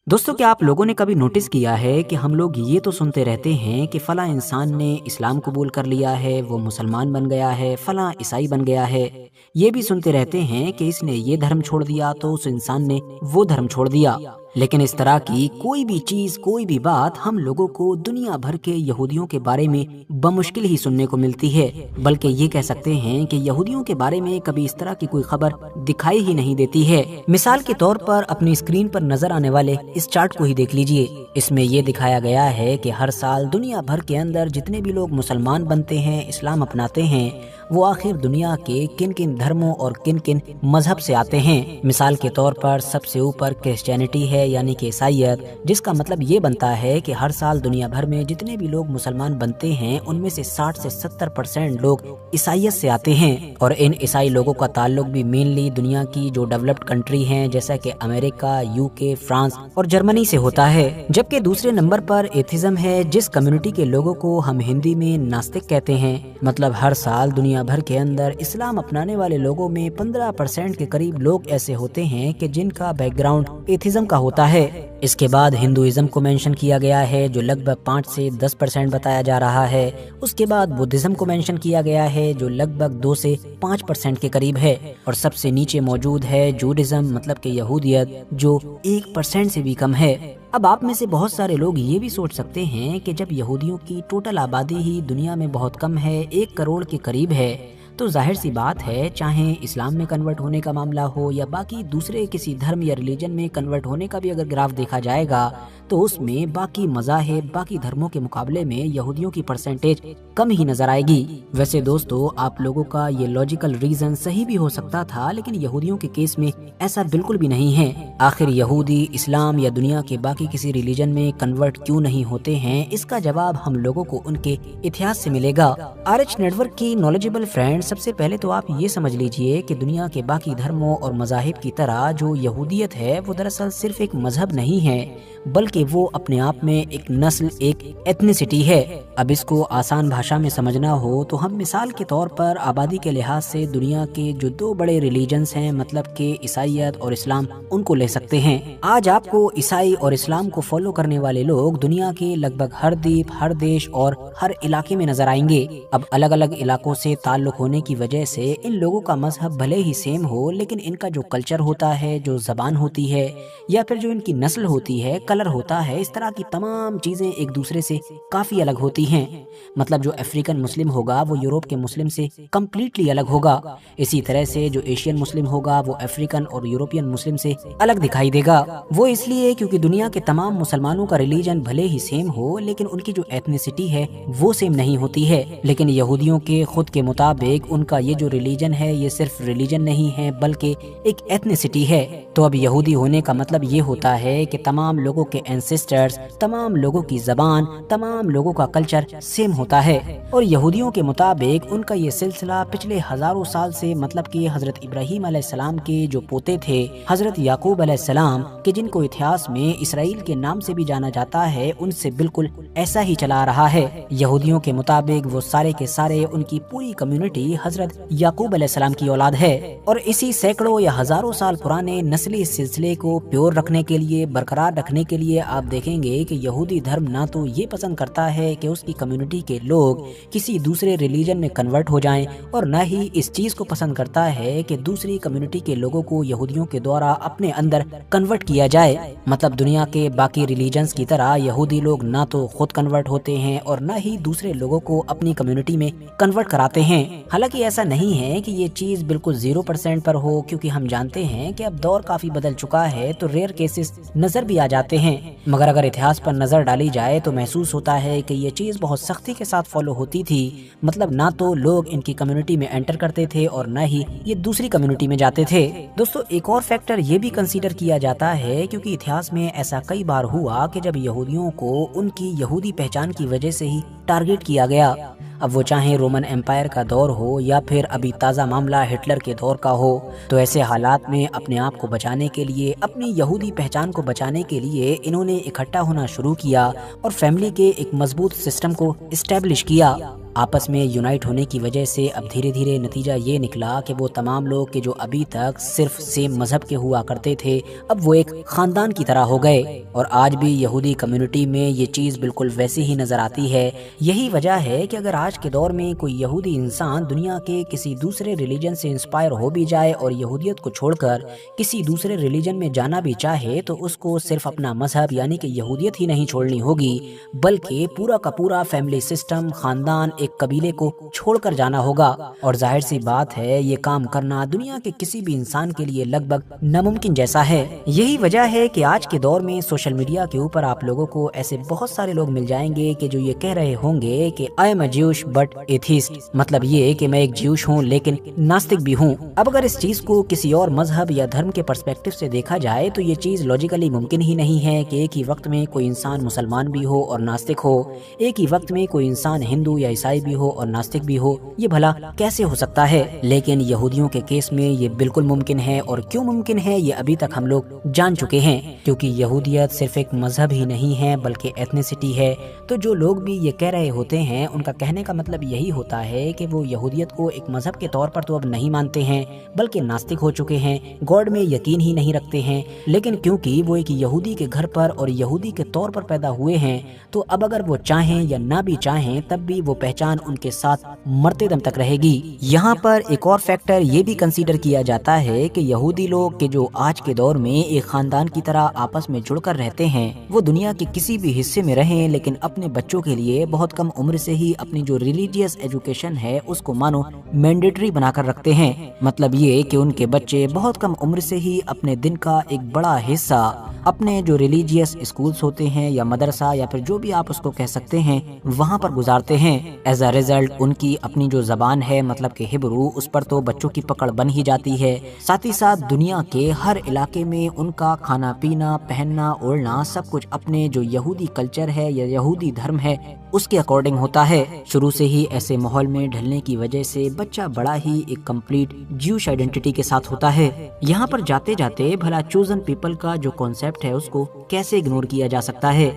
दोस्तों, क्या आप लोगों ने कभी नोटिस किया है कि हम लोग ये तो सुनते रहते हैं कि फलां इंसान ने इस्लाम कबूल कर लिया है, वो मुसलमान बन गया है, फलां ईसाई बन गया है। ये भी सुनते रहते हैं कि इसने ये धर्म छोड़ दिया तो उस इंसान ने वो धर्म छोड़ दिया। लेकिन इस तरह की कोई भी चीज, कोई भी बात हम लोगों को दुनिया भर के यहूदियों के बारे में बमुश्किल ही सुनने को मिलती है। बल्कि ये कह सकते हैं कि यहूदियों के बारे में कभी इस तरह की कोई खबर दिखाई ही नहीं देती है। मिसाल के तौर पर अपनी स्क्रीन पर नजर आने वाले इस चार्ट को ही देख लीजिए। इसमें ये दिखाया गया है कि हर साल दुनिया भर के अंदर जितने भी लोग मुसलमान बनते हैं, इस्लाम अपनाते हैं, वो आखिर दुनिया के किन किन धर्मों और किन किन मजहब से आते हैं। मिसाल के तौर पर सबसे ऊपर क्रिश्चियनिटी है, यानी कि ईसाइयत, जिसका मतलब ये बनता है कि हर साल दुनिया भर में जितने भी लोग मुसलमान बनते हैं उनमें से 60 से 70% लोग ईसाइयत से आते हैं। और इन ईसाई लोगों का ताल्लुक भी मेनली दुनिया की जो डेवलप्ड कंट्री हैं, जैसा कि अमेरिका, यूके, फ्रांस और जर्मनी से होता है। जबकि दूसरे नंबर पर एथिज्म है, जिस कम्युनिटी के लोगों को हम हिंदी में नास्तिक कहते हैं। मतलब हर साल दुनिया भर के अंदर इस्लाम अपनाने वाले लोगों में 15% के करीब लोग ऐसे होते हैं कि जिनका बैकग्राउंड एथिज्म का होता है। इसके बाद हिंदुइज्म को मेंशन किया गया है, जो लगभग 5 से 10% बताया जा रहा है। उसके बाद बुद्धिज्म को मेंशन किया गया है, जो लगभग 2 से 5% के करीब है। और सबसे नीचे मौजूद है जूडिज्म, मतलब कि यहूदियत, जो 1% से भी कम है। अब आप में से बहुत सारे लोग ये भी सोच सकते हैं कि जब यहूदियों की टोटल आबादी ही दुनिया में बहुत कम है, 1 करोड़ के करीब है, तो जाहिर सी बात है, चाहे इस्लाम में कन्वर्ट होने का मामला हो या बाकी दूसरे किसी धर्म या रिलीजन में कन्वर्ट होने का भी अगर ग्राफ देखा जाएगा तो उसमें बाकी मज़ाहिब, बाकी धर्मों के मुकाबले में यहूदियों की परसेंटेज कम ही नजर आएगी। वैसे दोस्तों, आप लोगों का ये लॉजिकल रीजन सही भी हो सकता था, लेकिन यहूदियों के केस में ऐसा बिल्कुल भी नहीं है। आखिर यहूदी इस्लाम या दुनिया के बाकी किसी रिलीजन में कन्वर्ट क्यों नहीं होते हैं, इसका जवाब हम लोगों को उनके इतिहास से मिलेगा। RH नेटवर्क की नॉलेजेबल फ्रेंड, सबसे पहले तो आप ये समझ लीजिए कि दुनिया के बाकी धर्मों और मज़ाहिब की तरह जो यहूदियत है वो दरअसल सिर्फ एक मजहब नहीं है, बल्कि वो अपने आप में एक नस्ल, एक एथनिसिटी है। अब इसको आसान भाषा में समझना हो तो हम मिसाल के तौर पर आबादी के लिहाज से दुनिया के जो 2 बड़े रिलीजन्स हैं, मतलब कि ईसाइयत और इस्लाम, उनको ले सकते हैं। आज आपको ईसाई और इस्लाम को फॉलो करने वाले लोग दुनिया के लगभग हर द्वीप, हर देश और हर इलाके में नजर आएंगे। अब अलग अलग इलाकों से ताल्लुक होने की वजह से इन लोगों का मजहब भले ही सेम हो, लेकिन इनका जो कल्चर होता है, जो जबान होती है, या फिर जो इनकी नस्ल होती है, कलर होता है, इस तरह की तमाम चीजें एक दूसरे से काफी अलग होती हैं। मतलब जो अफ्रीकन मुस्लिम होगा वो यूरोप के मुस्लिम से कम्प्लीटली अलग होगा। इसी तरह से जो एशियन मुस्लिम होगा वो अफ्रीकन और यूरोपियन मुस्लिम से अलग दिखाई देगा। वो इसलिए क्योंकि दुनिया के तमाम मुसलमानों का रिलीजन भले ही सेम हो, लेकिन उनकी जो एथनिसिटी है वो सेम नहीं होती है। लेकिन यहूदियों के खुद के मुताबिक उनका ये जो रिलीजन है ये सिर्फ रिलीजन नहीं है, बल्कि एक एथनिसिटी है। तो अब यहूदी होने का मतलब ये होता है कि तमाम लोगों के एंसेस्टर्स, तमाम लोगों की जबान, तमाम लोगों का कल्चर सेम होता है। और यहूदियों के मुताबिक उनका ये सिलसिला पिछले हजारों साल से, मतलब कि हजरत इब्राहीम अलैहिस्सलाम के जो पोते थे, हजरत याकूब अलैहिस्सलाम, के जिनको इतिहास में इसराइल के नाम से भी जाना जाता है, उनसे बिल्कुल ऐसा ही चला आ रहा है। यहूदियों के मुताबिक वो सारे के सारे, उनकी पूरी कम्युनिटी हजरत याकूब अलैहिस्सलाम की औलाद है। और इसी सैकड़ों या हजारों साल पुराने नस्ली सिलसिले को प्योर रखने के लिए, बरकरार रखने के लिए आप देखेंगे कि यहूदी धर्म ना तो ये पसंद करता है कि उसकी कम्युनिटी के लोग किसी दूसरे रिलीजन में कन्वर्ट हो जाएं, और न ही इस चीज को पसंद करता है कि दूसरी कम्युनिटी के लोगों को यहूदियों के द्वारा अपने अंदर कन्वर्ट किया जाए। मतलब दुनिया के बाकी रिलीजन्स की तरह यहूदी लोग ना तो खुद कन्वर्ट होते हैं और न ही दूसरे लोगों को अपनी कम्युनिटी में कन्वर्ट कराते हैं। हालांकि ऐसा नहीं है कि ये चीज बिल्कुल 0% पर हो, क्योंकि हम जानते हैं कि अब दौर काफी बदल चुका है, तो रेयर केसेस नजर भी आ जाते हैं। मगर अगर इतिहास पर नजर डाली जाए तो महसूस होता है कि ये चीज बहुत सख्ती के साथ फॉलो होती थी। मतलब ना तो लोग इनकी कम्युनिटी में एंटर करते थे और न ही ये दूसरी कम्युनिटी में जाते थे। दोस्तों, एक और फैक्टर ये भी कंसीडर किया जाता है, क्योंकि इतिहास में ऐसा कई बार हुआ कि जब यहूदियों को उनकी यहूदी पहचान की वजह से ही टारगेट किया गया। अब वो चाहे रोमन एम्पायर का दौर हो या फिर अभी ताज़ा मामला हिटलर के दौर का हो, तो ऐसे हालात में अपने आप को बचाने के लिए, अपनी यहूदी पहचान को बचाने के लिए इन्होंने इकट्ठा होना शुरू किया और फैमिली के एक मजबूत सिस्टम को इस्टेब्लिश किया। آپس میں یونائٹ ہونے کی وجہ سے اب دھیرے دھیرے نتیجہ یہ نکلا کہ وہ تمام لوگ کہ جو ابھی تک صرف سیم مذہب کے ہوا کرتے تھے اب وہ ایک خاندان کی طرح ہو گئے، اور آج بھی یہودی کمیونٹی میں یہ چیز بالکل ویسی ہی نظر آتی ہے۔ یہی وجہ ہے کہ اگر آج کے دور میں کوئی یہودی انسان دنیا کے کسی دوسرے ریلیجن سے انسپائر ہو بھی جائے اور یہودیت کو چھوڑ کر کسی دوسرے ریلیجن میں جانا بھی چاہے تو اس کو صرف اپنا مذہب یعنی کہ یہودیت ہی نہیں چھوڑنی ہوگی، بلکہ پورا کا پورا فیملی سسٹم، خاندان، ایک قبیلے کو چھوڑ کر جانا ہوگا، اور ظاہر سی بات ہے یہ کام کرنا دنیا کے کسی بھی انسان کے لیے لگ بھگ ناممکن جیسا ہے۔ یہی وجہ ہے کہ آج کے دور میں سوشل میڈیا کے اوپر آپ لوگوں کو ایسے بہت سارے لوگ مل جائیں گے کہ جو یہ کہہ رہے ہوں گے کہ I am a Jewish but atheist, مطلب یہ کہ میں ایک جیوش ہوں لیکن ناستک بھی ہوں۔ اب اگر اس چیز کو کسی اور مذہب یا دھرم کے پرسپیکٹو سے دیکھا جائے تو یہ چیز لاجیکلی ممکن ہی نہیں ہے کہ ایک ہی وقت میں کوئی انسان مسلمان بھی ہو اور ناستک ہو، ایک ہی وقت میں کوئی انسان ہندو یا عیسائی بھی ہو اور ناستک بھی ہو، یہ بھلا کیسے ہو سکتا ہے؟ لیکن یہودیوں کے کیس میں یہ بالکل ممکن ہے، اور کیوں ممکن ہے یہ ابھی تک ہم لوگ جان چکے ہیں، کیونکہ یہودیت صرف ایک مذہب ہی نہیں ہے بلکہ ایتھنیسٹی ہے۔ تو جو لوگ بھی یہ کہہ رہے ہوتے ہیں ان کا کہنے کا مطلب یہی ہوتا ہے کہ وہ یہودیت کو ایک مذہب کے طور پر تو اب نہیں مانتے ہیں بلکہ ناستک ہو چکے ہیں، گاڈ میں یقین ہی نہیں رکھتے ہیں، لیکن کیونکہ وہ ایک یہودی کے گھر پر اور یہودی کے طور پر پیدا ہوئے ہیں تو اب اگر وہ چاہیں یا نہ بھی چاہیں تب بھی وہ پہچان ان کے ساتھ مرتے دم تک رہے گی۔ یہاں پر ایک اور فیکٹر یہ بھی کنسیڈر کیا جاتا ہے کہ یہودی لوگ کہ جو آج کے دور میں ایک خاندان کی طرح آپس میں جڑ کر رہتے ہیں، وہ دنیا کے کسی بھی حصے میں رہیں لیکن اپنے بچوں کے لیے بہت کم عمر سے ہی اپنی جو ریلیجیس ایجوکیشن ہے اس کو مانو مینڈیٹری بنا کر رکھتے ہیں۔ مطلب یہ کہ ان کے بچے بہت کم عمر سے ہی اپنے دن کا ایک بڑا حصہ اپنے جو ریلیجیس اسکولز ہوتے ہیں یا مدرسہ یا پھر جو بھی آپ اس کو کہہ سکتے ہیں وہاں پر گزارتے ہیں۔ ایز اے ریزلٹ ان کی اپنی جو زبان ہے مطلب کہ ہبرو، اس پر تو بچوں کی پکڑ بن ہی جاتی ہے، ساتھ ہی ساتھ دنیا کے ہر علاقے میں ان کا کھانا پینا، پہننا، اوڑھنا سب کچھ اپنے جو یہودی کلچر ہے یا یہودی دھرم ہے اس کے اکارڈنگ ہوتا ہے۔ شروع سے ہی ایسے ماحول میں ڈھلنے کی وجہ سے بچہ بڑا ہی ایک کمپلیٹ جیوش آئیڈینٹی کے ساتھ ہوتا ہے۔ یہاں پر جاتے جاتے بھلا چوزن پیپل کا جو کانسیپٹ ہے اس کو کیسے اگنور کیا جا سکتا ہے؟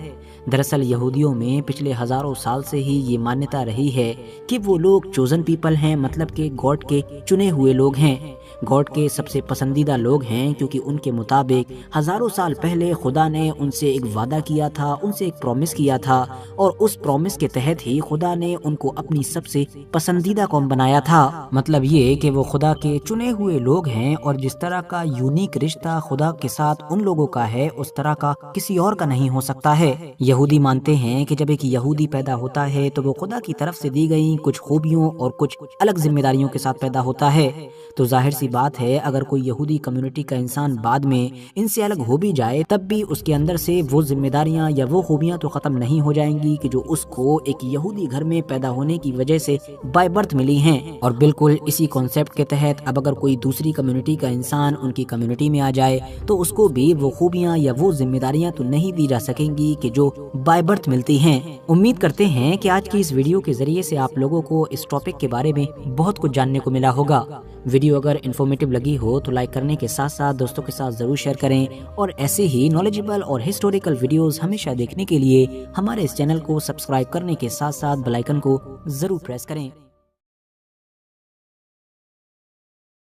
دراصل یہودیوں میں پچھلے ہزاروں سال سے ہی یہ مانیتا رہی ہے کہ وہ لوگ چوزن پیپل ہیں، مطلب کہ گاڈ کے چنے ہوئے لوگ ہیں، گاڈ کے سب سے پسندیدہ لوگ ہیں، کیونکہ ان کے مطابق ہزاروں سال پہلے خدا نے ان سے ایک وعدہ کیا تھا، ان سے ایک پرومس کیا تھا، اور اس پرومس کے تحت ہی خدا نے ان کو اپنی سب سے پسندیدہ قوم بنایا تھا۔ مطلب یہ کہ وہ خدا کے چنے ہوئے لوگ ہیں، اور جس طرح کا یونیک رشتہ خدا کے ساتھ ان لوگوں کا ہے اس طرح کا کسی اور کا نہیں ہو سکتا ہے۔ یہودی مانتے ہیں کہ جب ایک یہودی پیدا ہوتا ہے تو وہ خدا کی طرف سے دی گئی کچھ خوبیوں اور کچھ الگ ذمہ داریوں کے ساتھ پیدا ہوتا ہے، تو ظاہر سی بات ہے اگر کوئی یہودی کمیونٹی کا انسان بعد میں ان سے الگ ہو بھی جائے تب بھی اس کے اندر سے وہ ذمہ داریاں یا وہ خوبیاں تو ختم نہیں ہو جائیں گی کہ جو اس کو ایک یہودی گھر میں پیدا ہونے کی وجہ سے بائی برتھ ملی ہیں۔ اور بالکل اسی کانسیپٹ کے تحت اب اگر کوئی دوسری کمیونٹی کا انسان ان کی کمیونٹی میں آ جائے تو اس کو بھی وہ خوبیاں یا وہ ذمہ داریاں تو نہیں دی جا سکیں گی کہ جو بائی برتھ ملتی ہیں۔ امید کرتے ہیں کہ آج کی اس ویڈیو کے ذریعے سے آپ لوگوں کو اس ٹاپک کے بارے میں بہت کچھ جاننے کو ملا ہوگا۔ ویڈیو اگر انفارمیٹو لگی ہو تو لائک کرنے کے ساتھ ساتھ دوستوں کے ساتھ ضرور شیئر کریں، اور ایسے ہی نالجبل اور ہسٹوریکل ویڈیوز ہمیشہ دیکھنے کے لیے ہمارے اس چینل کو سبسکرائب کرنے کے ساتھ ساتھ بیل آئیکن کو ضرور پریس کریں۔